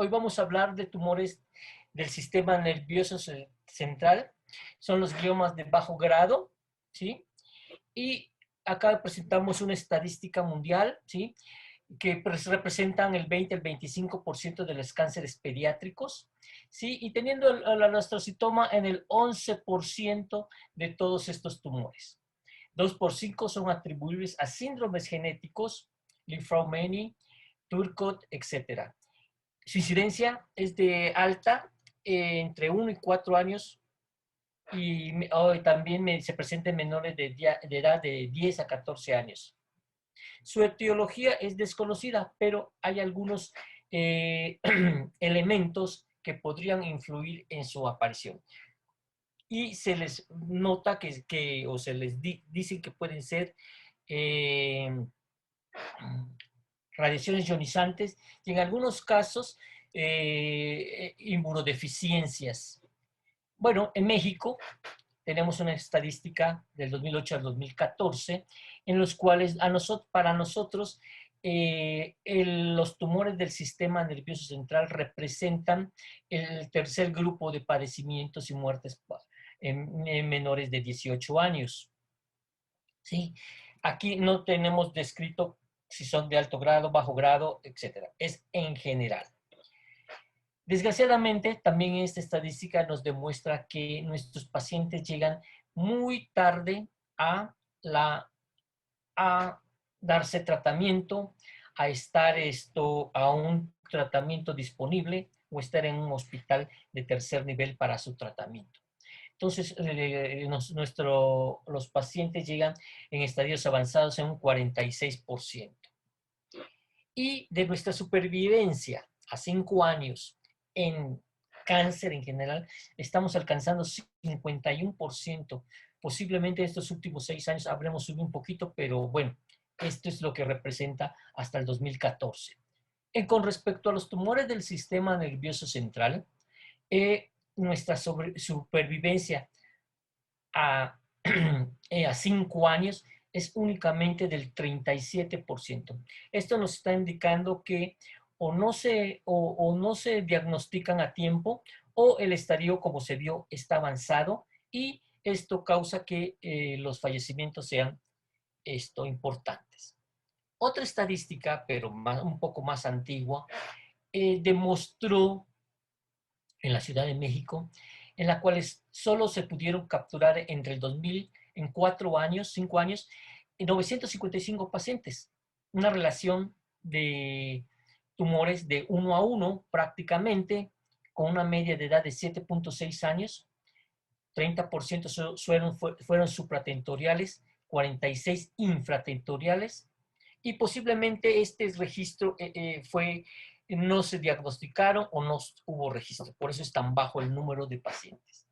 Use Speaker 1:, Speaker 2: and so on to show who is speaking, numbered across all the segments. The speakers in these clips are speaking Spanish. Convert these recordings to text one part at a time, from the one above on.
Speaker 1: Hoy vamos a hablar de tumores del sistema nervioso central. Son los gliomas de bajo grado, ¿sí? Y acá presentamos una estadística mundial, ¿sí? Que representan el 20 al 25% de los cánceres pediátricos, ¿sí? Y teniendo el astrocitoma en el 11% de todos estos tumores. 2 por 5 son atribuibles a síndromes genéticos, linfomania, Turcot, etc. Su incidencia es de alta, entre 1 y 4 años, y también se presenta en menores de edad de 10 a 14 años. Su etiología es desconocida, pero hay algunos elementos que podrían influir en su aparición. Y se les nota o se les dice que pueden ser radiaciones ionizantes y en algunos casos inmunodeficiencias. Bueno, en México tenemos una estadística del 2008 al 2014 en los cuales para nosotros los tumores del sistema nervioso central representan el tercer grupo de padecimientos y muertes en menores de 18 años. ¿Sí? Aquí no tenemos descrito si son de alto grado, bajo grado, etc. Es en general. Desgraciadamente, también esta estadística nos demuestra que nuestros pacientes llegan muy tarde a darse tratamiento, a estar a un tratamiento disponible o estar en un hospital de tercer nivel para su tratamiento. Entonces, los pacientes llegan en estadios avanzados en un 46%. Y de nuestra supervivencia a 5 años en cáncer en general, estamos alcanzando 51%. Posiblemente estos últimos 6 años habremos subido un poquito, pero bueno, esto es lo que representa hasta el 2014. Con respecto a los tumores del sistema nervioso central, nuestra supervivencia a 5 años es únicamente del 37%. Esto nos está indicando que o no se diagnostican a tiempo o el estadio, como se vio, está avanzado y esto causa que los fallecimientos sean importantes. Otra estadística, pero un poco más antigua, demostró en la Ciudad de México, en la cual solo se pudieron capturar entre el 2000, en 5 años, 955 pacientes. Una relación de tumores de 1 a 1 prácticamente, con una media de edad de 7.6 años, 30% fueron supratentoriales, 46 infratentoriales, y posiblemente este registro no se diagnosticaron o no hubo registro, por eso es tan bajo el número de pacientes.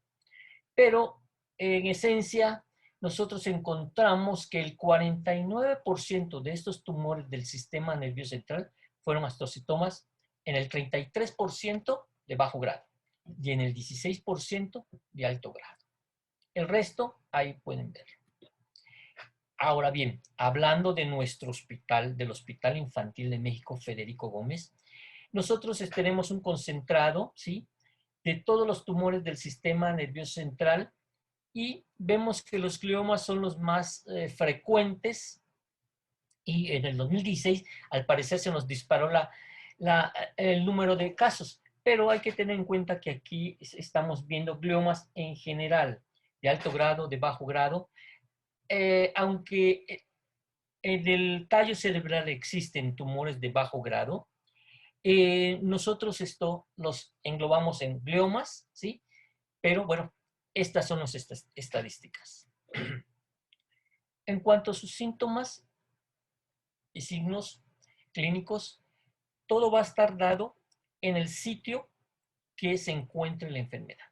Speaker 1: Pero en esencia, nosotros encontramos que el 49% de estos tumores del sistema nervioso central fueron astrocitomas, en el 33% de bajo grado y en el 16% de alto grado. El resto, ahí pueden ver. Ahora bien, hablando de nuestro hospital, del Hospital Infantil de México Federico Gómez, nosotros tenemos un concentrado, ¿sí?, de todos los tumores del sistema nervioso central y vemos que los gliomas son los más frecuentes y en el 2016 al parecer se nos disparó el número de casos, pero hay que tener en cuenta que aquí estamos viendo gliomas en general, de alto grado, de bajo grado, aunque en el tallo cerebral existen tumores de bajo grado, nosotros los englobamos en gliomas, ¿sí? Pero bueno, estas son nuestras estadísticas. En cuanto a sus síntomas y signos clínicos, todo va a estar dado en el sitio que se encuentre la enfermedad.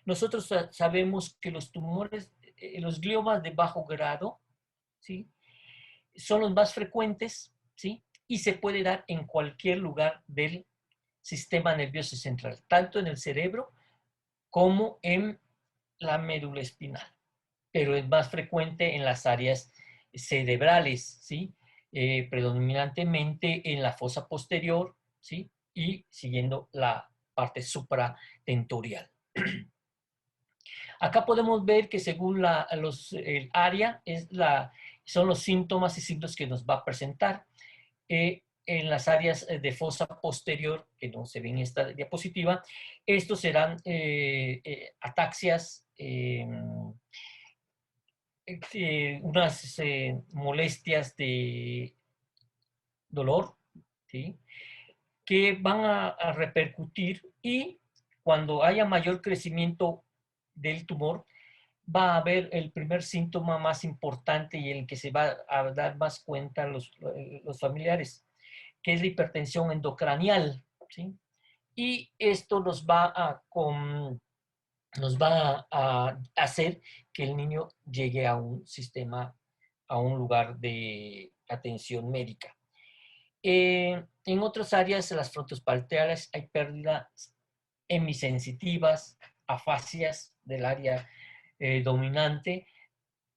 Speaker 1: Nosotros sabemos que los tumores, los gliomas de bajo grado, ¿sí?, son los más frecuentes, ¿sí?, y se puede dar en cualquier lugar del sistema nervioso central, tanto en el cerebro como en la médula espinal, pero es más frecuente en las áreas cerebrales, ¿sí?, predominantemente en la fosa posterior, ¿sí?, y siguiendo la parte supratentorial. Acá podemos ver que según el área son los síntomas y signos que nos va a presentar. En las áreas de fosa posterior, que no se ve en esta diapositiva, estos serán ataxias, unas molestias de dolor, ¿sí? Que van a repercutir, y cuando haya mayor crecimiento del tumor, va a haber el primer síntoma más importante y el que se va a dar más cuenta los familiares, que es la hipertensión endocranial, ¿sí? Y esto nos va a hacer que el niño llegue a un sistema, a un lugar de atención médica. En otras áreas, las frontospalteales, hay pérdidas hemisensitivas, afasias del área dominante,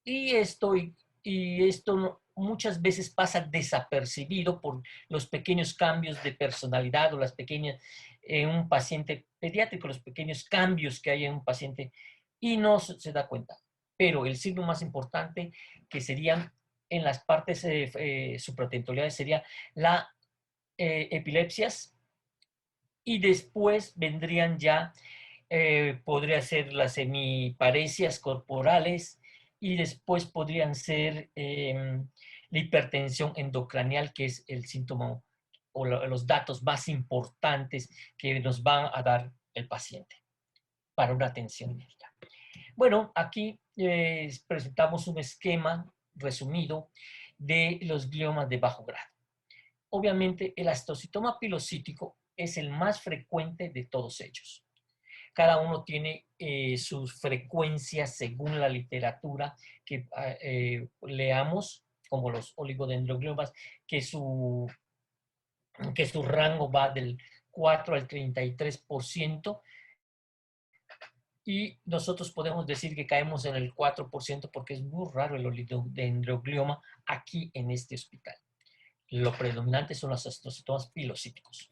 Speaker 1: y esto muchas veces pasa desapercibido por los pequeños cambios de personalidad o las pequeñas en un paciente pediátrico, los pequeños cambios que hay en un paciente, y no se da cuenta. Pero el signo más importante, que serían en las partes supratentoriales, sería la epilepsias, y después vendrían ya, podría ser las hemiparesias corporales, y después podrían ser la hipertensión endocranial, que es el síntoma o los datos más importantes que nos va a dar el paciente para una atención médica. Bueno, aquí presentamos un esquema resumido de los gliomas de bajo grado. Obviamente, el astocitoma pilocítico es el más frecuente de todos ellos. Cada uno tiene sus frecuencias según la literatura que leamos, como los oligodendrogliomas, que su rango va del 4 al 33%, y nosotros podemos decir que caemos en el 4% porque es muy raro el oligodendroglioma aquí en este hospital. Lo predominante son los astocitomas pilocíticos.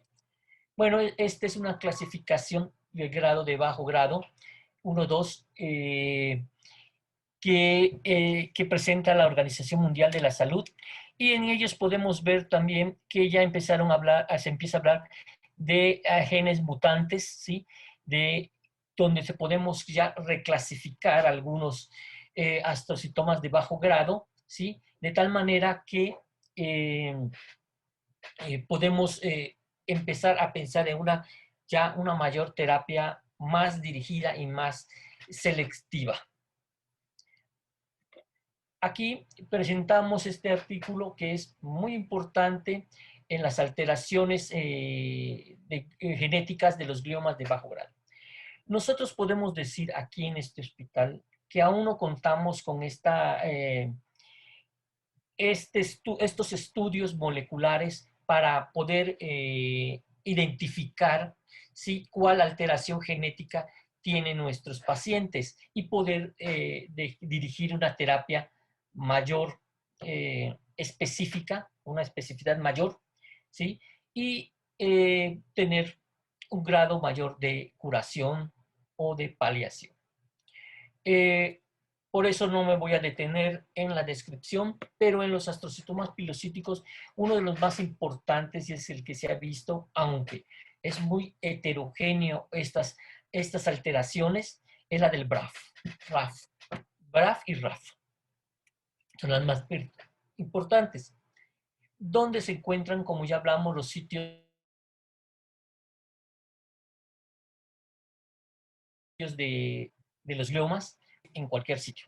Speaker 1: Bueno, esta es una clasificación de grado de bajo grado, 1, 2, que presenta la Organización Mundial de la Salud, y en ellos podemos ver también que ya empezaron a hablar, se empieza a hablar de genes mutantes, ¿sí? De donde podemos ya reclasificar algunos astocitomas de bajo grado, ¿sí? De tal manera que podemos empezar a pensar en una mayor terapia más dirigida y más selectiva. Aquí presentamos este artículo que es muy importante en las alteraciones genéticas de los gliomas de bajo grado. Nosotros podemos decir aquí en este hospital que aún no contamos con estos estudios moleculares para poder identificar, ¿sí?, cuál alteración genética tienen nuestros pacientes y poder dirigir una terapia mayor, específica, una especificidad mayor, ¿sí?, y tener un grado mayor de curación o de paliación. Por eso no me voy a detener en la descripción, pero en los astrocitomas pilocíticos, uno de los más importantes, y es el que se ha visto, aunque es muy heterogéneo estas alteraciones, es la del BRAF. BRAF y RAF son las más importantes, donde se encuentran, como ya hablamos, los sitios de los gliomas en cualquier sitio.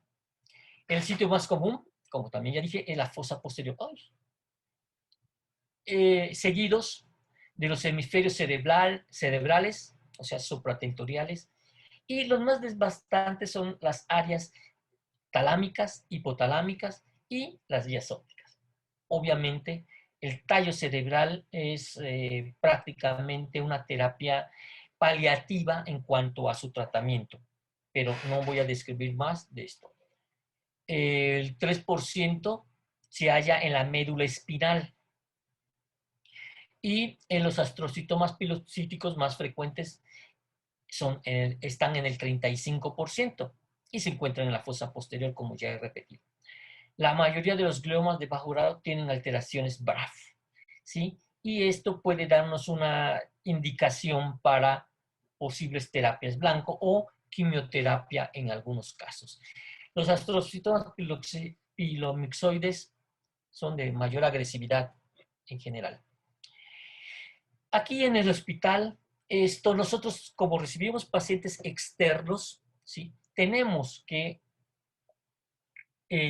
Speaker 1: El sitio más común, como también ya dije, es la fosa posterior. Seguidos de los hemisferios cerebrales, o sea, supratentoriales, y los más devastantes son las áreas talámicas, hipotalámicas y las vías ópticas. Obviamente, el tallo cerebral es prácticamente una terapia paliativa en cuanto a su tratamiento, pero no voy a describir más de esto. El 3% se halla en la médula espinal, Y los astrocitomas pilocíticos más frecuentes están en el 35% y se encuentran en la fosa posterior, como ya he repetido. La mayoría de los gliomas de bajo grado tienen alteraciones BRAF, ¿sí? Y esto puede darnos una indicación para posibles terapias blanco o quimioterapia en algunos casos. Los astrocitomas pilomixoides son de mayor agresividad en general. Aquí en el hospital, nosotros como recibimos pacientes externos, ¿sí? Tenemos que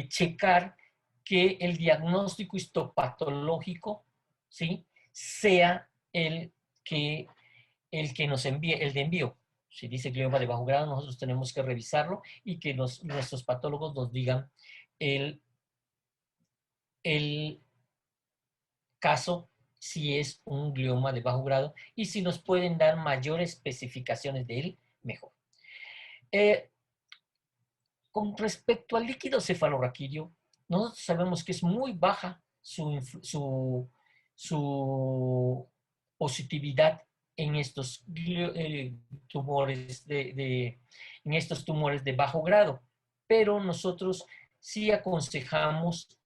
Speaker 1: checar que el diagnóstico histopatológico, ¿sí? Sea el que nos envíe, el de envío. Si dice glioma de bajo grado, nosotros tenemos que revisarlo y que nuestros patólogos nos digan el caso, si es un glioma de bajo grado, y si nos pueden dar mayores especificaciones de él, mejor. Con respecto al líquido cefalorraquídeo, nosotros sabemos que es muy baja su positividad en estos tumores en estos tumores de bajo grado, pero nosotros sí aconsejamos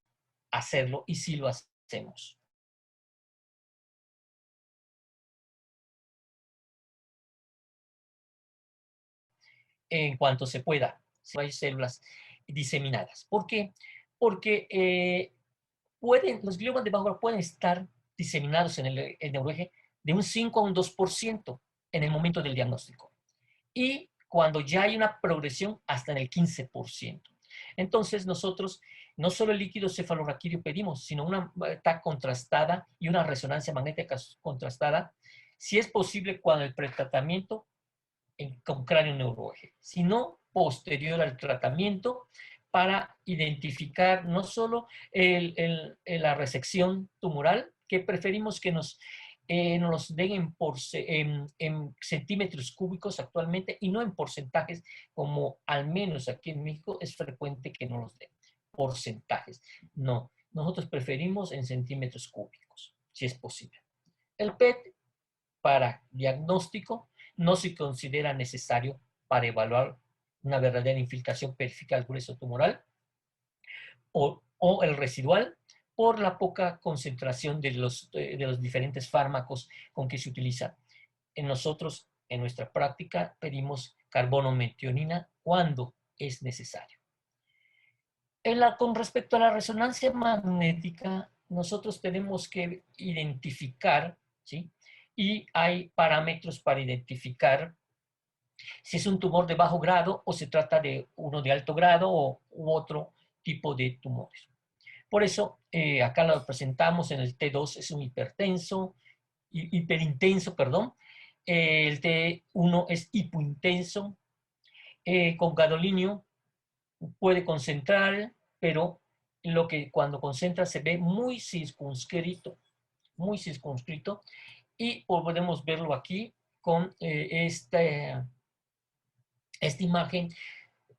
Speaker 1: hacerlo y sí lo hacemos. En cuanto se pueda, si hay células diseminadas. ¿Por qué? Porque los gliomas de bajo grado pueden estar diseminados en el neuroeje de un 5 a un 2% en el momento del diagnóstico. Y cuando ya hay una progresión, hasta en el 15%. Entonces, nosotros no solo el líquido cefalorraquídeo pedimos, sino una TAC contrastada y una resonancia magnética contrastada, si es posible, cuando el pretratamiento con cráneo neuroeje, sino posterior al tratamiento, para identificar no solo la resección tumoral, que preferimos que nos den en centímetros cúbicos actualmente y no en porcentajes, como al menos aquí en México es frecuente que no los den porcentajes. No, nosotros preferimos en centímetros cúbicos, si es posible. El PET para diagnóstico no se considera necesario para evaluar una verdadera infiltración perifical grueso tumoral o el residual por la poca concentración de los diferentes fármacos con que se utiliza. Nosotros, en nuestra práctica, pedimos carbono-metionina cuando es necesario. Con respecto a la resonancia magnética, nosotros tenemos que identificar, ¿sí? Y hay parámetros para identificar si es un tumor de bajo grado o se trata de uno de alto grado u otro tipo de tumores. Por eso, acá lo presentamos en el T2, es un hiperintenso, perdón. El T1 es hipointenso, con gadolinio puede concentrar, pero cuando concentra se ve muy circunscrito, y podemos verlo aquí con esta imagen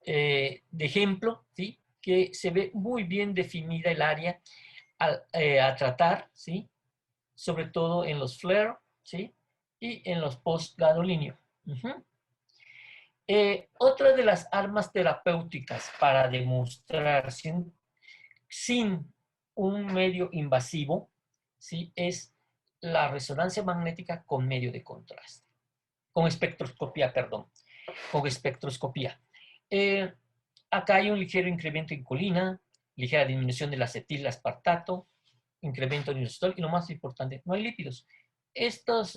Speaker 1: de ejemplo, ¿sí? Que se ve muy bien definida el área a tratar, ¿sí? Sobre todo en los FLAIR, ¿sí? Y en los post-gadolinium. Otra de las armas terapéuticas para demostrar sin un medio invasivo, ¿sí? Es la resonancia magnética con medio de contraste, con espectroscopía, perdón, con espectroscopía. Acá hay un ligero incremento en colina, ligera disminución del acetil-aspartato, incremento en inositol y lo más importante, no hay lípidos. Estas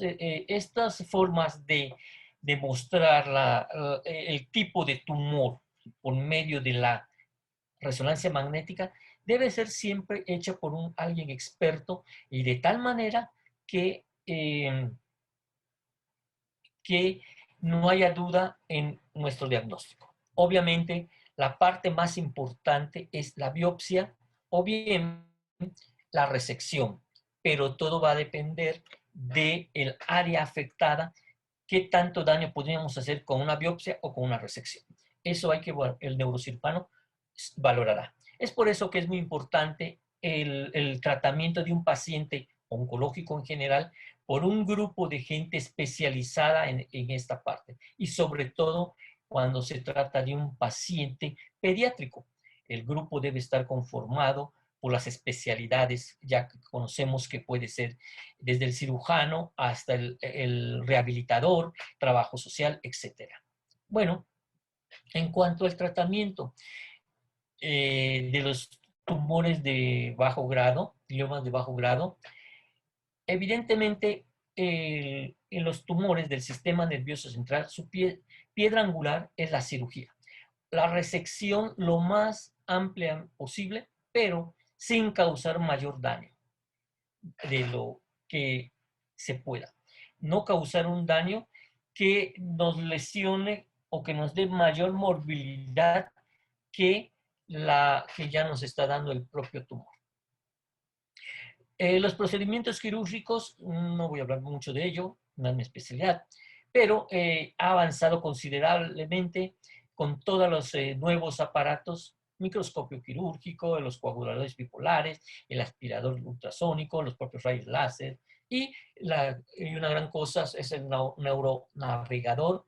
Speaker 1: formas de demostrar el tipo de tumor por medio de la resonancia magnética debe ser siempre hecha por alguien experto y de tal manera que no haya duda en nuestro diagnóstico. Obviamente, la parte más importante es la biopsia o bien la resección, pero todo va a depender del área afectada, qué tanto daño podríamos hacer con una biopsia o con una resección. Eso el neurocirujano valorará. Es por eso que es muy importante el tratamiento de un paciente oncológico en general, por un grupo de gente especializada en esta parte. Y sobre todo cuando se trata de un paciente pediátrico. El grupo debe estar conformado por las especialidades, ya que conocemos que puede ser desde el cirujano hasta el rehabilitador, trabajo social, etc. Bueno, en cuanto al tratamiento de los tumores de bajo grado, gliomas de bajo grado, evidentemente en los tumores del sistema nervioso central, su piedra angular es la cirugía. La resección lo más amplia posible, pero sin causar mayor daño de lo que se pueda. No causar un daño que nos lesione o que nos dé mayor morbilidad que la que ya nos está dando el propio tumor. Los procedimientos quirúrgicos, no voy a hablar mucho de ello, no es mi especialidad, pero ha avanzado considerablemente con todos los nuevos aparatos, microscopio quirúrgico, los coaguladores bipolares, el aspirador ultrasónico, los propios rayos láser, y una gran cosa es el neuronavegador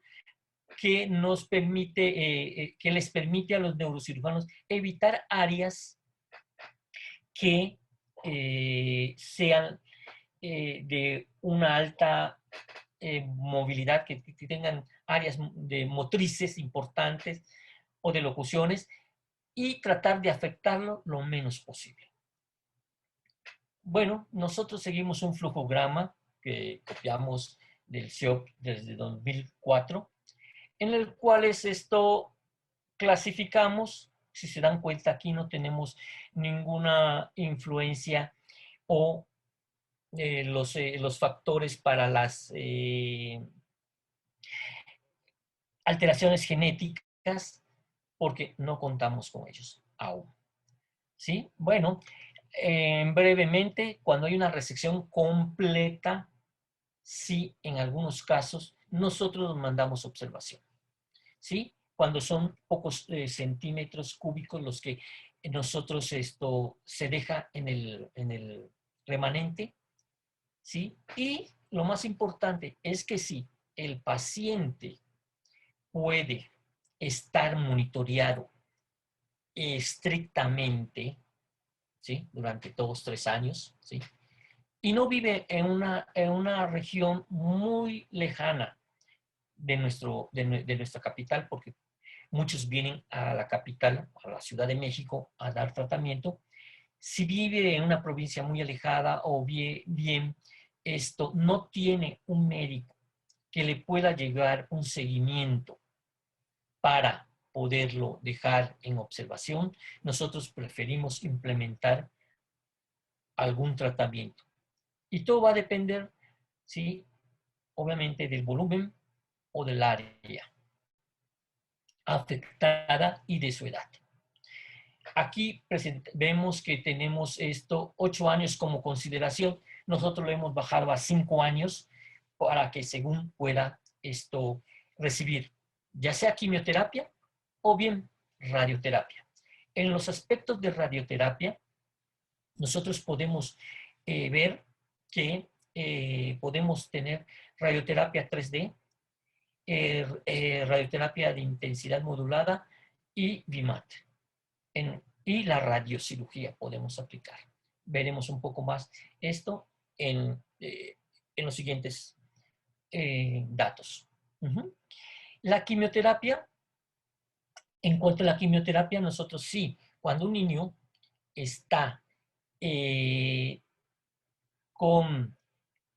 Speaker 1: que nos permite, que les permite a los neurocirujanos evitar áreas que sean de una alta movilidad, que tengan áreas de motrices importantes o de locuciones, y tratar de afectarlo lo menos posible. Bueno, nosotros seguimos un flujograma que copiamos del CIOP desde 2004, en el cual clasificamos. Si se dan cuenta, aquí no tenemos ninguna influencia o los factores para las alteraciones genéticas, porque no contamos con ellos aún. ¿Sí? Bueno, brevemente, cuando hay una resección completa, sí, en algunos casos, nosotros mandamos observación. ¿Sí? Cuando son pocos centímetros cúbicos los que nosotros se deja en el remanente, ¿sí? Y lo más importante es que si el paciente puede estar monitoreado estrictamente, ¿sí? Durante 2-3 años, ¿sí? Y no vive en una región muy lejana de nuestra capital, porque muchos vienen a la capital, a la Ciudad de México, a dar tratamiento. Si vive en una provincia muy alejada o bien no tiene un médico que le pueda llevar un seguimiento para poderlo dejar en observación, nosotros preferimos implementar algún tratamiento. Y todo va a depender, ¿sí? Obviamente, del volumen o del área afectada y de su edad. Aquí vemos que tenemos 8 años como consideración. Nosotros lo hemos bajado a 5 años para que según pueda recibir ya sea quimioterapia o bien radioterapia. En los aspectos de radioterapia, nosotros podemos ver que podemos tener radioterapia 3D, radioterapia de intensidad modulada y VIMAT. Y la radiocirugía podemos aplicar. Veremos un poco más esto en los siguientes datos. La quimioterapia, en cuanto a la quimioterapia, nosotros sí, cuando un niño está con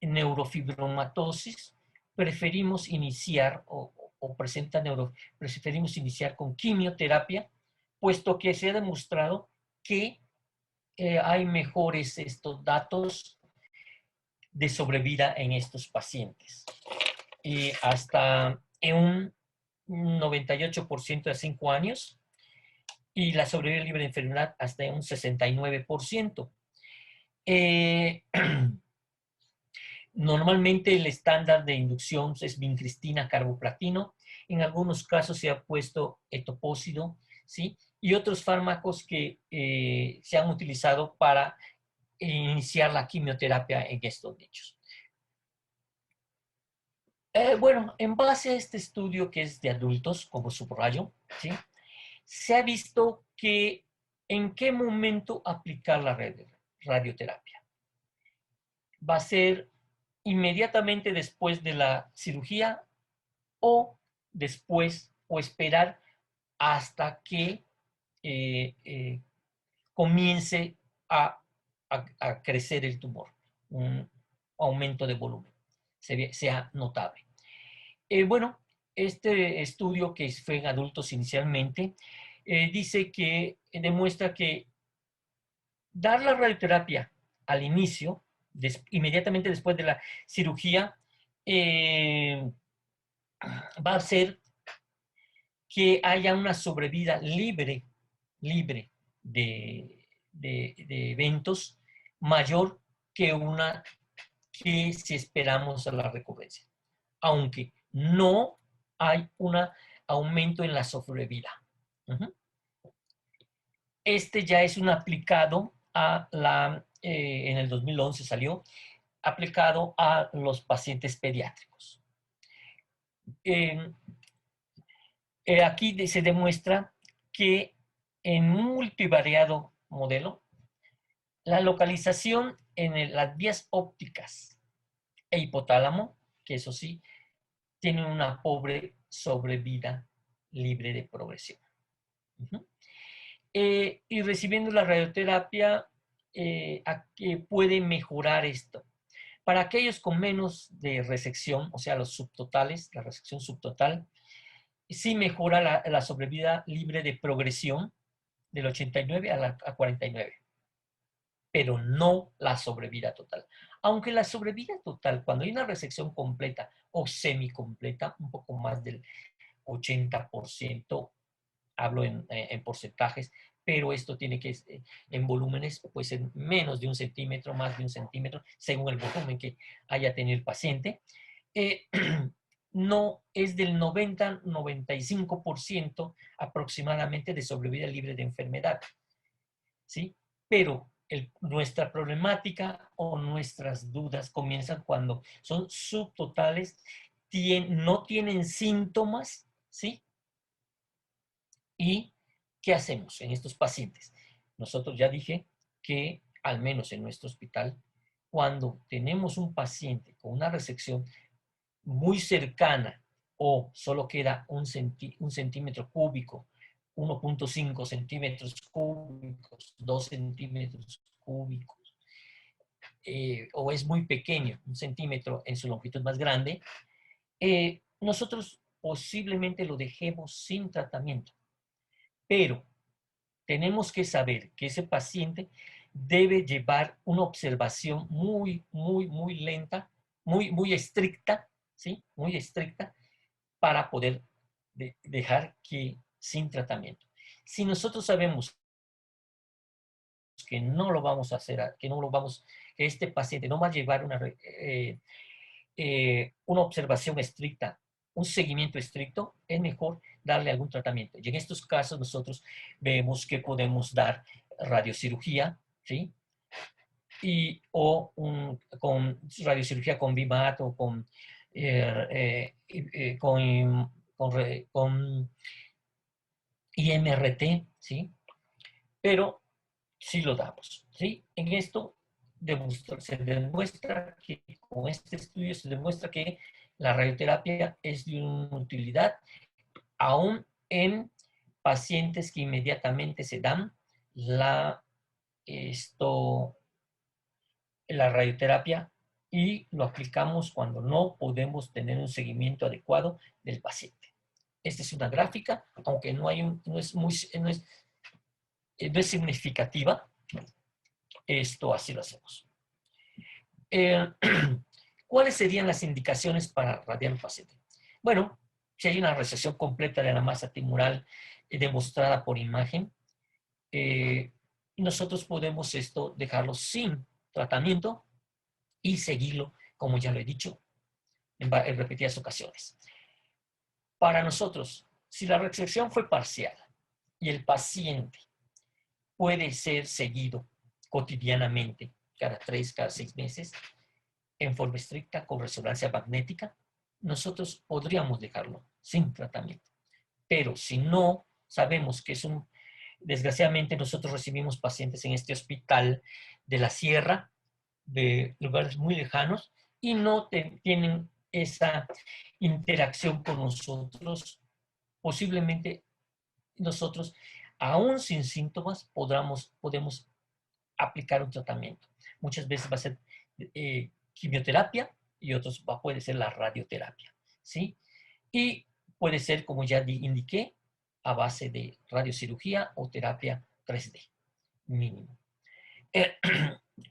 Speaker 1: neurofibromatosis, preferimos iniciar preferimos iniciar con quimioterapia, puesto que se ha demostrado que hay mejores datos de sobrevida en estos pacientes. Hasta en un 98% a 5 años, y la sobrevida libre de enfermedad hasta en un 69%. Normalmente el estándar de inducción es vincristina, carboplatino. En algunos casos se ha puesto etopósido, ¿sí? Y otros fármacos que se han utilizado para iniciar la quimioterapia en estos nichos. Bueno, en base a este estudio que es de adultos, como subrayo, ¿sí? Se ha visto que en qué momento aplicar la radioterapia. Va a ser inmediatamente después de la cirugía o después o esperar hasta que comience a crecer el tumor, un aumento de volumen, sea notable. Bueno, este estudio que fue en adultos inicialmente, dice que demuestra que dar la radioterapia al inicio, inmediatamente después de la cirugía, va a hacer que haya una sobrevida libre de eventos mayor que una que si esperamos a la recurrencia, aunque no hay un aumento en la sobrevida. Este ya es un aplicado a en el 2011 salió, aplicado a los pacientes pediátricos. Aquí se demuestra que en un multivariado modelo, la localización en las vías ópticas e hipotálamo, que eso sí, tiene una pobre sobrevida libre de progresión. Y recibiendo la radioterapia puede mejorar esto. Para aquellos con menos de resección, o sea, los subtotales, la resección subtotal, sí mejora la sobrevida libre de progresión del 89 a 49, pero no la sobrevida total. Aunque la sobrevida total, cuando hay una resección completa o semicompleta, un poco más del 80%, hablo en porcentajes, pero esto tiene que, en volúmenes, pues en menos de 1 centímetro, más de 1 centímetro, según el volumen que haya tenido el paciente. No es del 90-95% aproximadamente de sobrevida libre de enfermedad, ¿sí? Pero nuestra problemática o nuestras dudas comienzan cuando son subtotales, no tienen síntomas, ¿sí? ¿Y qué hacemos en estos pacientes? Nosotros ya dije que, al menos en nuestro hospital, cuando tenemos un paciente con una resección muy cercana o solo queda un centímetro cúbico, 1.5 centímetros cúbicos, 2 centímetros cúbicos, o es muy pequeño, 1 centímetro en su longitud más grande, nosotros posiblemente lo dejemos sin tratamiento. Pero tenemos que saber que ese paciente debe llevar una observación muy lenta, muy estricta, ¿sí? Muy estricta para poder dejar que sin tratamiento. Si nosotros sabemos que no lo vamos a hacer, que este paciente no va a llevar una observación estricta, un seguimiento estricto, es mejor darle algún tratamiento. Y en estos casos nosotros vemos que podemos dar radiocirugía, ¿sí? Con radiocirugía con VIMAT o con IMRT, ¿sí? Pero sí lo damos, ¿sí? En esto se demuestra que, con este estudio se demuestra que la radioterapia es de una utilidad aún en pacientes que inmediatamente se dan la radioterapia y lo aplicamos cuando no podemos tener un seguimiento adecuado del paciente. Esta es una gráfica, aunque no es significativa, esto así lo hacemos. ¿Cuáles serían las indicaciones para radiar un paciente? Bueno, si hay una resección completa de la masa tumoral demostrada por imagen, nosotros podemos dejarlo sin tratamiento y seguirlo, como ya lo he dicho en repetidas ocasiones. Para nosotros, si la resección fue parcial y el paciente puede ser seguido cotidianamente cada 3, cada 6 meses, en forma estricta, con resonancia magnética, nosotros podríamos dejarlo sin tratamiento. Pero si no sabemos que es desgraciadamente nosotros recibimos pacientes en este hospital de la sierra, de lugares muy lejanos, y no tienen esa interacción con nosotros, posiblemente nosotros, aún sin síntomas, podemos aplicar un tratamiento. Muchas veces va a ser quimioterapia y otros puede ser la radioterapia, ¿sí? Y puede ser, como ya indiqué, a base de radiocirugía o terapia 3D, mínimo.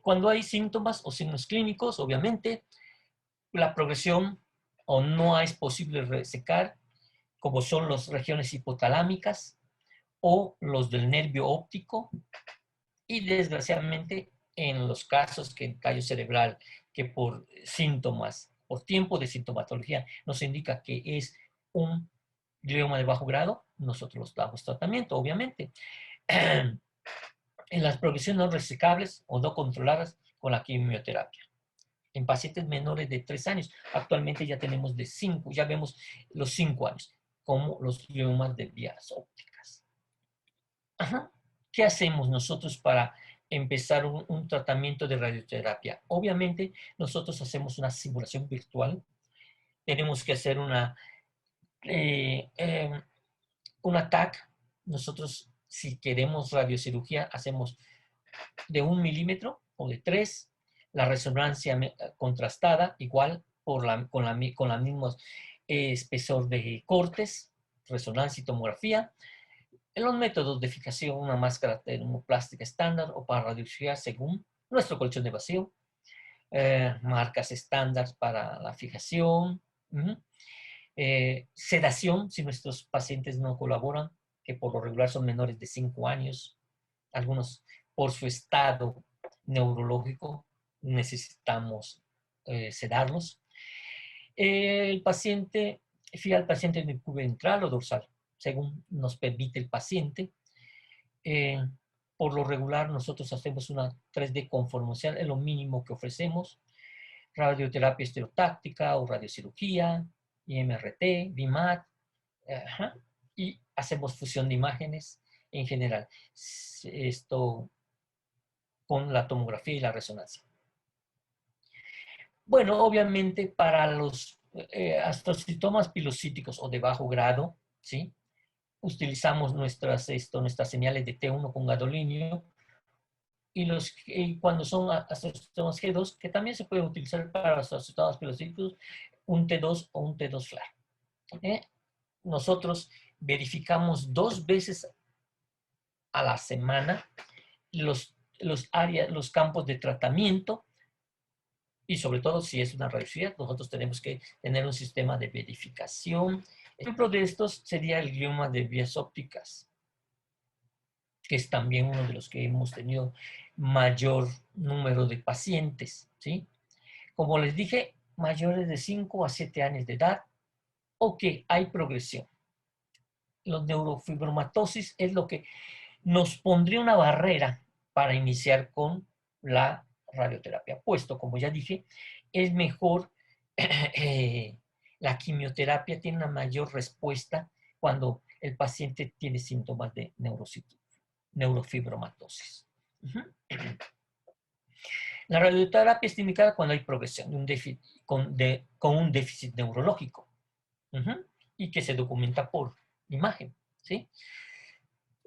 Speaker 1: Cuando hay síntomas o signos clínicos, obviamente, la progresión o no es posible resecar, como son las regiones hipotalámicas o los del nervio óptico, y desgraciadamente en los casos que en callo cerebral, que por síntomas, por tiempo de sintomatología, nos indica que es un glioma de bajo grado, nosotros damos tratamiento, obviamente. En las progresiones no resecables o no controladas con la quimioterapia. En pacientes menores de 3 años, actualmente ya tenemos de 5, ya vemos los 5 años, como los gliomas de vías ópticas. Ajá. ¿Qué hacemos nosotros para empezar un tratamiento de radioterapia? Obviamente, nosotros hacemos una simulación virtual. Tenemos que hacer un TAC. Nosotros, si queremos radiocirugía, hacemos de 1 milímetro o de 3. La resonancia contrastada, igual, con la misma espesor de cortes, resonancia y tomografía. En los métodos de fijación, una máscara termoplástica estándar o para radiocirugía según nuestro colchón de vacío, marcas estándar para la fijación, sedación si nuestros pacientes no colaboran, que por lo regular son menores de 5 años, algunos por su estado neurológico necesitamos sedarlos. El paciente, fija al paciente en el cubo ventral o dorsal, según nos permite el paciente. Por lo regular, nosotros hacemos una 3D conformación, es lo mínimo que ofrecemos. Radioterapia estereotáctica o radiocirugía, IMRT, BIMAT, y hacemos fusión de imágenes en general. Esto con la tomografía y la resonancia. Bueno, obviamente para los astrocitomas pilocíticos o de bajo grado, ¿sí? Utilizamos nuestras señales de T1 con gadolinio y cuando son astrocitomas G2, que también se puede utilizar para los astrocitomas pilocíticos, un T2 o un T2 FLAR. Nosotros verificamos 2 veces a la semana los campos de tratamiento y sobre todo si es una radiocirugía, nosotros tenemos que tener un sistema de verificación. Ejemplo de estos sería el glioma de vías ópticas, que es también uno de los que hemos tenido mayor número de pacientes, ¿sí? Como les dije, mayores de 5 a 7 años de edad o que hay progresión. Los neurofibromatosis es lo que nos pondría una barrera para iniciar con la radioterapia, puesto, como ya dije, es mejor, la quimioterapia tiene una mayor respuesta cuando el paciente tiene síntomas de neurofibromatosis. La radioterapia es indicada cuando hay progresión de un déficit, con un déficit neurológico, y que se documenta por imagen, ¿sí?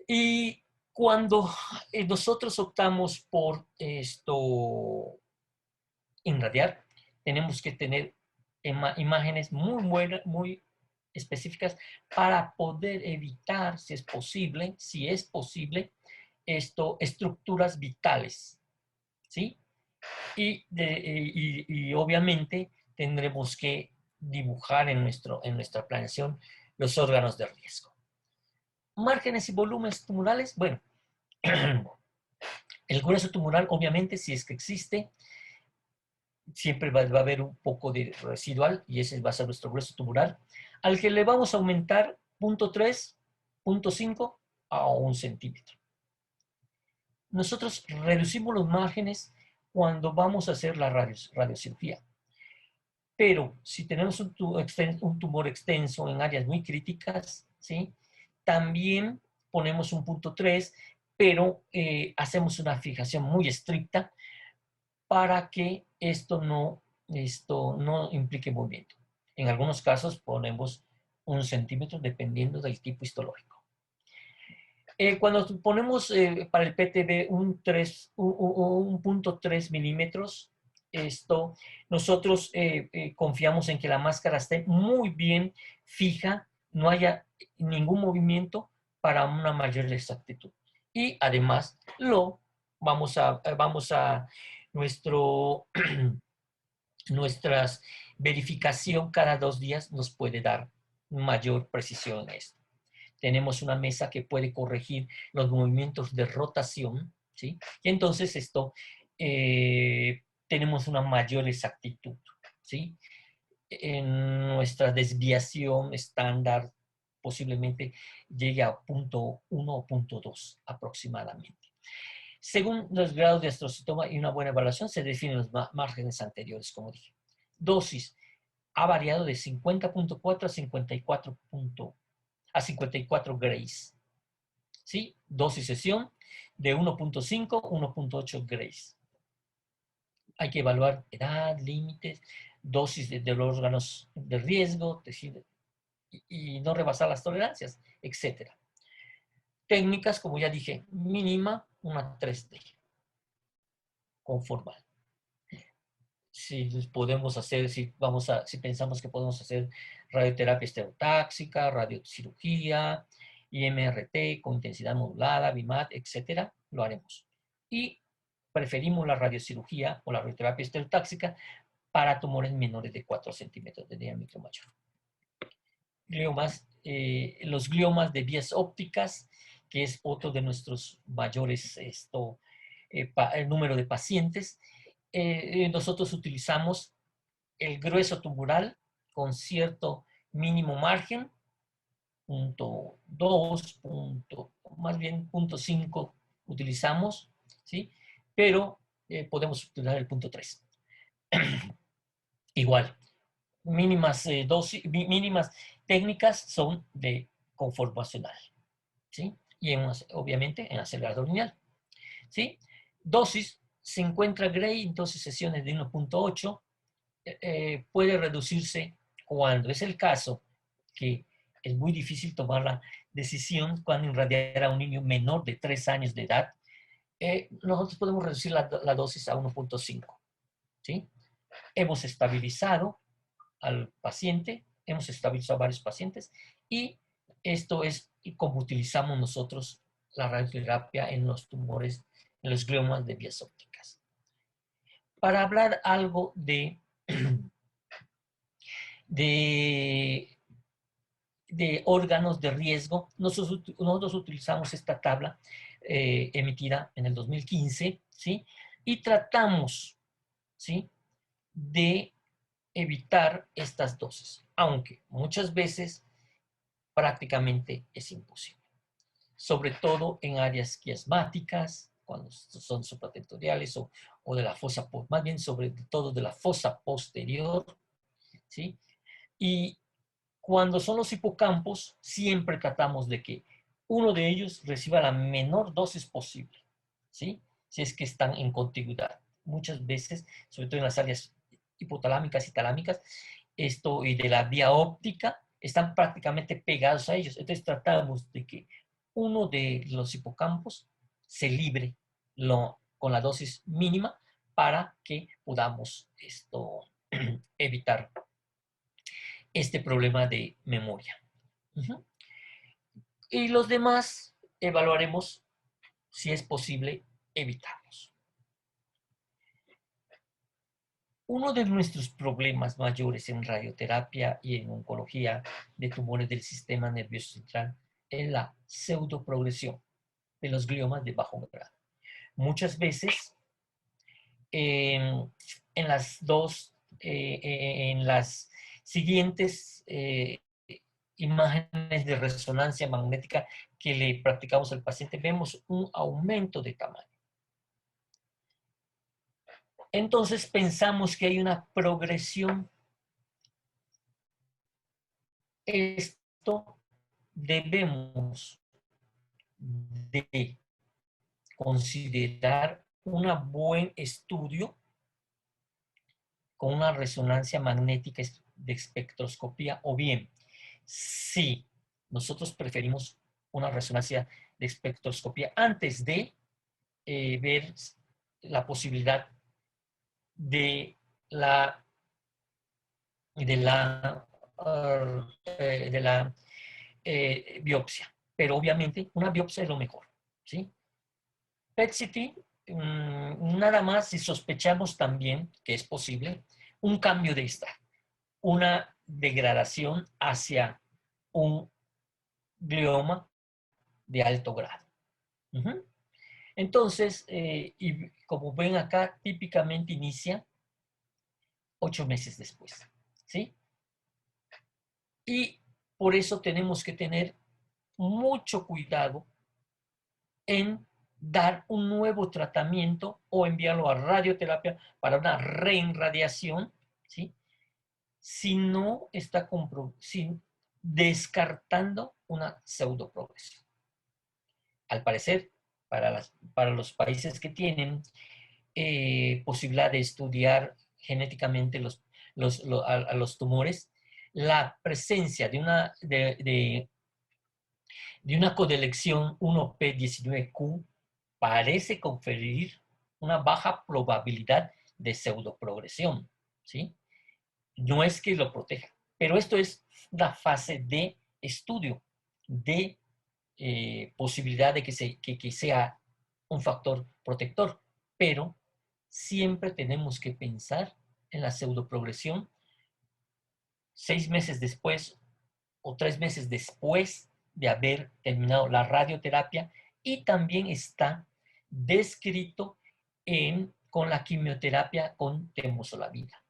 Speaker 1: Y cuando nosotros optamos por irradiar, tenemos que tener imágenes muy buenas, muy específicas para poder evitar, si es posible, estructuras vitales, ¿sí? Y obviamente tendremos que dibujar en nuestra planeación los órganos de riesgo. Márgenes y volúmenes tumorales, bueno, el grueso tumoral, obviamente, si es que existe, siempre va a haber un poco de residual y ese va a ser nuestro grueso tumoral, al que le vamos a aumentar 0.3, 0.5 a 1 centímetro. Nosotros reducimos los márgenes cuando vamos a hacer la radiocirugía. Pero si tenemos un tumor extenso en áreas muy críticas, ¿sí? También ponemos un punto 3, pero hacemos una fijación muy estricta para que esto no implique movimiento. En algunos casos ponemos 1 centímetro dependiendo del tipo histológico. Cuando ponemos para el PTB un punto 3 milímetros, nosotros confiamos en que la máscara esté muy bien fija, no haya ningún movimiento para una mayor exactitud. Y además vamos a nuestro, nuestras verificación cada 2 días nos puede dar mayor precisión en esto. Tenemos una mesa que puede corregir los movimientos de rotación, ¿sí? Y entonces tenemos una mayor exactitud, ¿sí? En nuestra desviación estándar posiblemente llegue a 0.1 o 0.2 aproximadamente. Según los grados de astrocitoma y una buena evaluación, se definen los márgenes anteriores, como dije. Dosis ha variado de 50.4 a 54 grays. ¿Sí? Dosis sesión de 1.5 a 1.8 grays. Hay que evaluar edad, límites, dosis de los órganos de riesgo, y no rebasar las tolerancias, etc. Técnicas, como ya dije, mínima, una 3D, conformal. Si podemos hacer, si pensamos que podemos hacer radioterapia estereotáxica, radiocirugía, IMRT con intensidad modulada, BIMAT, etcétera, lo haremos. Y preferimos la radiocirugía o la radioterapia estereotáxica para tumores menores de 4 centímetros de diámetro mayor. Gliomas, los gliomas de vías ópticas, que es otro de nuestros mayores el número de pacientes. Nosotros utilizamos el grueso tumoral con cierto mínimo margen, 0.2, más bien 0.5 utilizamos, ¿sí? Pero podemos utilizar el 0.3. Igual, mínimas técnicas son de conformacional, ¿sí? Y obviamente en acelerador lineal, ¿sí? Dosis se encuentra Gray, entonces sesiones de 1.8 puede reducirse cuando es el caso que es muy difícil tomar la decisión cuando irradiar a un niño menor de 3 años de edad. Nosotros podemos reducir la dosis a 1.5, ¿sí? Hemos estabilizado al paciente, hemos estabilizado a varios pacientes y esto es como utilizamos nosotros la radioterapia en los tumores, en los gliomas de vías ópticas. Para hablar algo de órganos de riesgo, nosotros utilizamos esta tabla emitida en el 2015, ¿sí? Y tratamos, ¿sí?, de evitar estas dosis, aunque muchas veces prácticamente es imposible, sobre todo en áreas quiasmáticas, cuando son supratentoriales o de la fosa, más bien sobre todo de la fosa posterior, ¿sí? Y cuando son los hipocampos, siempre tratamos de que uno de ellos reciba la menor dosis posible, ¿sí? Si es que están en contigüidad. Muchas veces, sobre todo en las áreas hipotalámicas y talámicas, y de la vía óptica, están prácticamente pegados a ellos. Entonces tratamos de que uno de los hipocampos se libre con la dosis mínima para que podamos evitar este problema de memoria. Y los demás evaluaremos si es posible evitarlos. Uno de nuestros problemas mayores en radioterapia y en oncología de tumores del sistema nervioso central es la pseudoprogresión de los gliomas de bajo grado. Muchas veces en las siguientes imágenes de resonancia magnética que le practicamos al paciente, vemos un aumento de tamaño. Entonces pensamos que hay una progresión. Esto debemos de considerar un buen estudio con una resonancia magnética de espectroscopía, o bien, si nosotros preferimos una resonancia de espectroscopía antes de ver la posibilidad de la de la biopsia. Pero obviamente una biopsia es lo mejor, ¿sí? PET-CT, nada más si sospechamos también que es posible un cambio de esta, una degradación hacia un glioma de alto grado. Entonces, y como ven acá, típicamente inicia 8 meses después, ¿sí? Y por eso tenemos que tener mucho cuidado en dar un nuevo tratamiento o enviarlo a radioterapia para una reinradiación, ¿sí? Si no está descartando una pseudoprogresión. Al parecer, para los países que tienen posibilidad de estudiar genéticamente a los tumores, la presencia de una codelección 1p19q parece conferir una baja probabilidad de pseudoprogresión, ¿sí? No es que lo proteja, pero esto es una fase de estudio, de posibilidad de que sea un factor protector, pero siempre tenemos que pensar en la pseudoprogresión 6 meses después o 3 meses después de haber terminado la radioterapia, y también está descrito con la quimioterapia con temozolomida.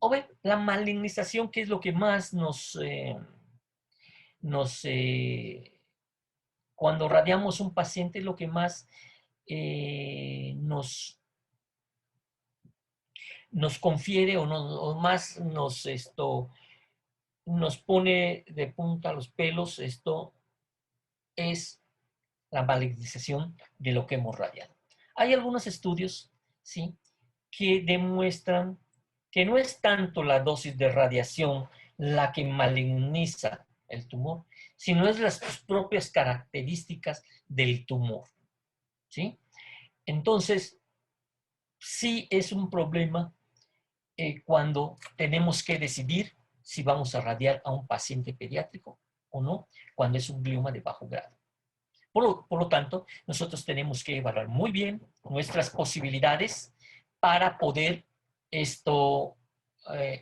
Speaker 1: O bien, la malignización, que es lo que más cuando radiamos un paciente, lo que más nos confiere o más nos pone de punta los pelos, esto es la malignización de lo que hemos radiado. Hay algunos estudios, ¿sí?, que demuestran que no es tanto la dosis de radiación la que maligniza el tumor, sino es las propias características del tumor, ¿sí? Entonces, sí es un problema cuando tenemos que decidir si vamos a radiar a un paciente pediátrico o no, cuando es un glioma de bajo grado. Por lo tanto, nosotros tenemos que evaluar muy bien nuestras posibilidades para poder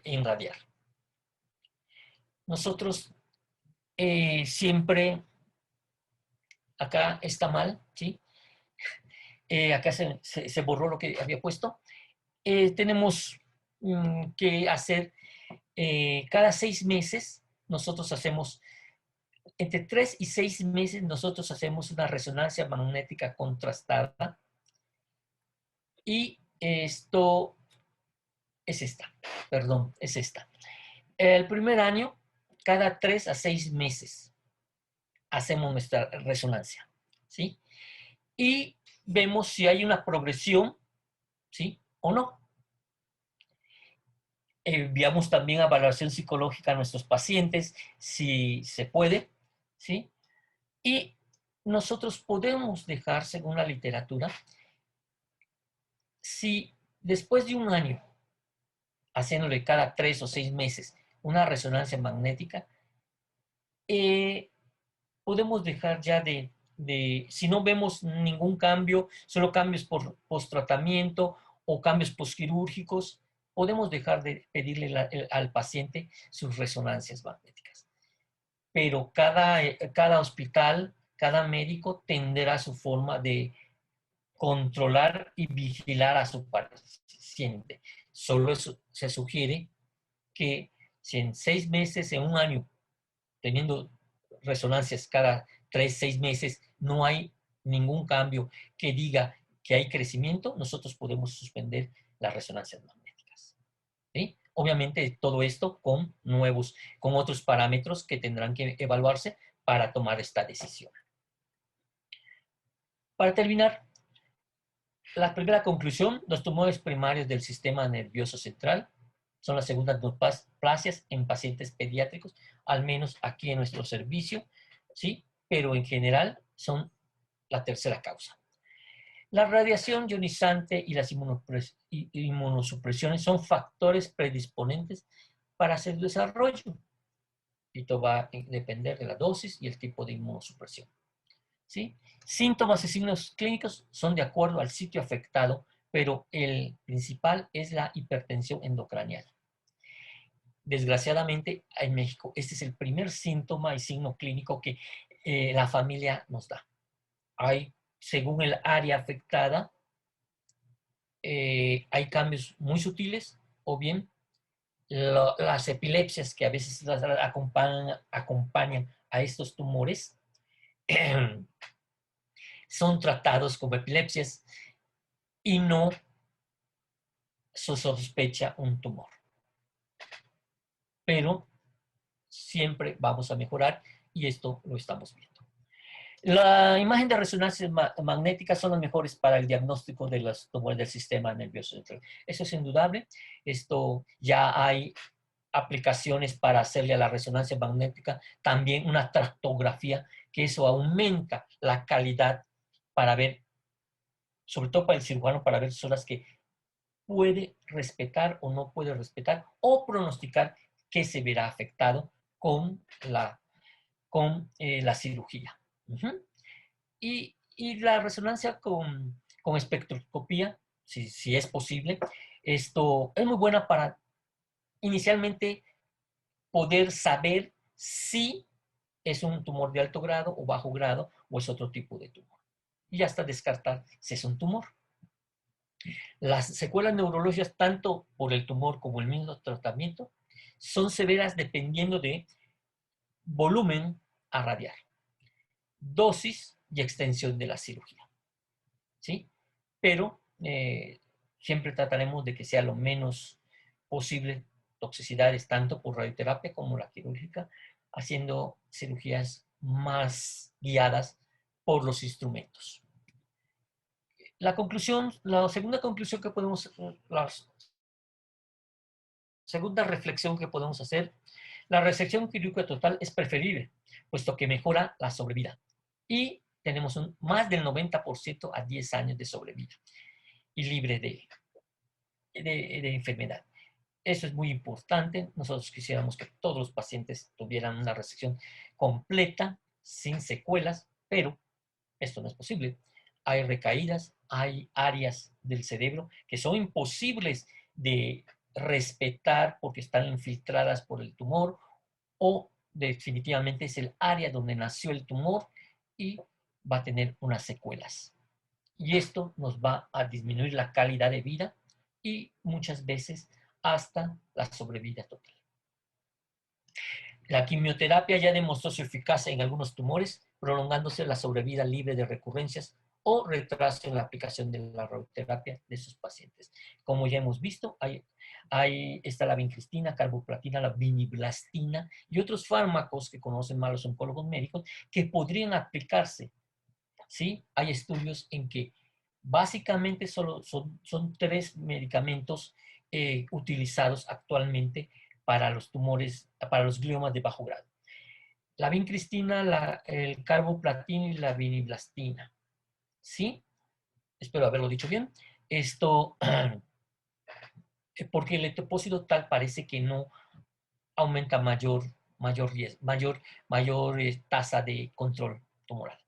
Speaker 1: irradiar. Nosotros siempre, acá está mal, ¿sí? Acá se borró lo que había puesto. Tenemos que hacer cada 6 meses, nosotros hacemos, entre 3 y 6 meses, nosotros hacemos una resonancia magnética contrastada. Y esto es esta, perdón, es esta. El primer año, cada 3 a 6 meses, hacemos nuestra resonancia, ¿sí? Y vemos si hay una progresión, ¿sí?, o no. Enviamos también a evaluación psicológica a nuestros pacientes, si se puede, ¿sí? Y nosotros podemos dejar, según la literatura, si después de un año, haciéndole cada 3 o 6 meses una resonancia magnética, podemos dejar ya si no vemos ningún cambio, solo cambios por post-tratamiento o cambios postquirúrgicos, podemos dejar de pedirle al paciente sus resonancias magnéticas. Pero cada hospital, cada médico tendrá su forma de controlar y vigilar a su paciente. Solo se sugiere que si en 6 meses, en un año, teniendo resonancias cada 3, 6 meses, no hay ningún cambio que diga que hay crecimiento, nosotros podemos suspender las resonancias magnéticas. ¿Sí? Obviamente todo esto con otros parámetros que tendrán que evaluarse para tomar esta decisión. Para terminar, la primera conclusión, los tumores primarios del sistema nervioso central son las segundas neoplasias en pacientes pediátricos, al menos aquí en nuestro servicio, ¿sí? Pero en general son la tercera causa. La radiación ionizante y las inmunosupresiones son factores predisponentes para hacer desarrollo. Esto va a depender de la dosis y el tipo de inmunosupresión. ¿Sí? Síntomas y signos clínicos son de acuerdo al sitio afectado, pero el principal es la hipertensión endocranial. Desgraciadamente, en México, este es el primer síntoma y signo clínico que la familia nos da. Hay, según el área afectada, hay cambios muy sutiles o bien las epilepsias que a veces las acompañan a estos tumores son tratados como epilepsias y no se sospecha un tumor. Pero siempre vamos a mejorar y esto lo estamos viendo. La imagen de resonancia magnética son las mejores para el diagnóstico de los tumores del sistema nervioso central. Eso es indudable. Esto ya hay aplicaciones para hacerle a la resonancia magnética también una tractografía, que eso aumenta la calidad para ver, sobre todo para el cirujano, para ver zonas que puede respetar o no puede respetar o pronosticar que se verá afectado con la cirugía. Y la resonancia con espectroscopía, si es posible, esto es muy buena para inicialmente poder saber si es un tumor de alto grado o bajo grado o es otro tipo de tumor. Y hasta descartar si es un tumor. Las secuelas neurológicas, tanto por el tumor como el mismo tratamiento, son severas dependiendo de volumen a radiar, dosis y extensión de la cirugía. ¿Sí? Pero siempre trataremos de que sea lo menos posible toxicidades, tanto por radioterapia como la quirúrgica, haciendo cirugías más guiadas por los instrumentos. La segunda conclusión que podemos, la segunda reflexión que podemos hacer, la resección quirúrgica total es preferible, puesto que mejora la sobrevida. Y tenemos más del 90% a 10 años de sobrevida y libre de enfermedad. Eso es muy importante. Nosotros quisiéramos que todos los pacientes tuvieran una resección completa, sin secuelas, pero esto no es posible. Hay recaídas, hay áreas del cerebro que son imposibles de respetar porque están infiltradas por el tumor o definitivamente es el área donde nació el tumor y va a tener unas secuelas. Y esto nos va a disminuir la calidad de vida y muchas veces hasta la sobrevida total. La quimioterapia ya demostró su eficacia en algunos tumores, prolongándose la sobrevida libre de recurrencias o retraso en la aplicación de la radioterapia de sus pacientes. Como ya hemos visto, ahí está la vincristina, carboplatina, la viniblastina y otros fármacos que conocen más los oncólogos médicos que podrían aplicarse. ¿Sí? Hay estudios en que básicamente solo son 3 medicamentos utilizados actualmente para los tumores, para los gliomas de bajo grado. La vincristina, el carboplatina y la viniblastina. ¿Sí? Espero haberlo dicho bien. Esto, porque el etoposito tal parece que no aumenta mayor tasa de control tumoral.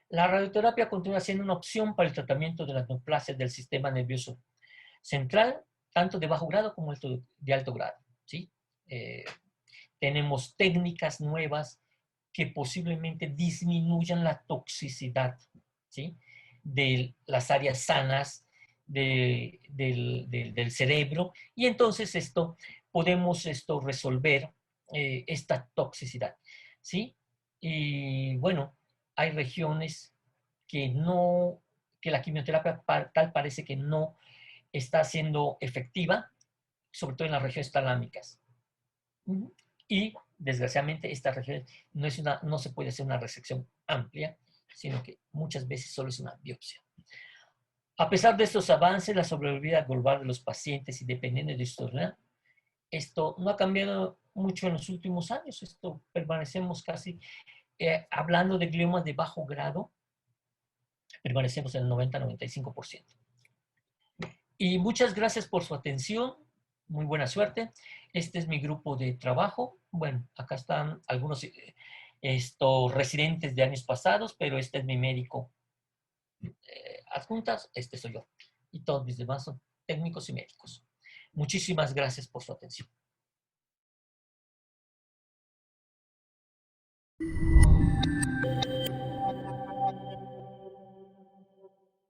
Speaker 1: La radioterapia continúa siendo una opción para el tratamiento de las neoplasias del sistema nervioso central, tanto de bajo grado como de alto grado. ¿Sí? Tenemos técnicas nuevas que posiblemente disminuyan la toxicidad, ¿sí?, de las áreas sanas del cerebro y entonces podemos resolver esta toxicidad. ¿Sí? Y bueno, hay regiones que la quimioterapia tal parece que no está siendo efectiva, sobre todo en las regiones talámicas. Y desgraciadamente esta región no se puede hacer una resección amplia, sino que muchas veces solo es una biopsia. A pesar de estos avances, la sobrevida global de los pacientes y dependiendo de historia, esto no ha cambiado mucho en los últimos años. Esto permanecemos casi, hablando de gliomas de bajo grado, permanecemos en el 90-95%. Y muchas gracias por su atención. Muy buena suerte. Este es mi grupo de trabajo. Bueno, acá están algunos residentes de años pasados, pero este es mi médico adjuntas. Este soy yo. Y todos mis demás son técnicos y médicos. Muchísimas gracias por su atención.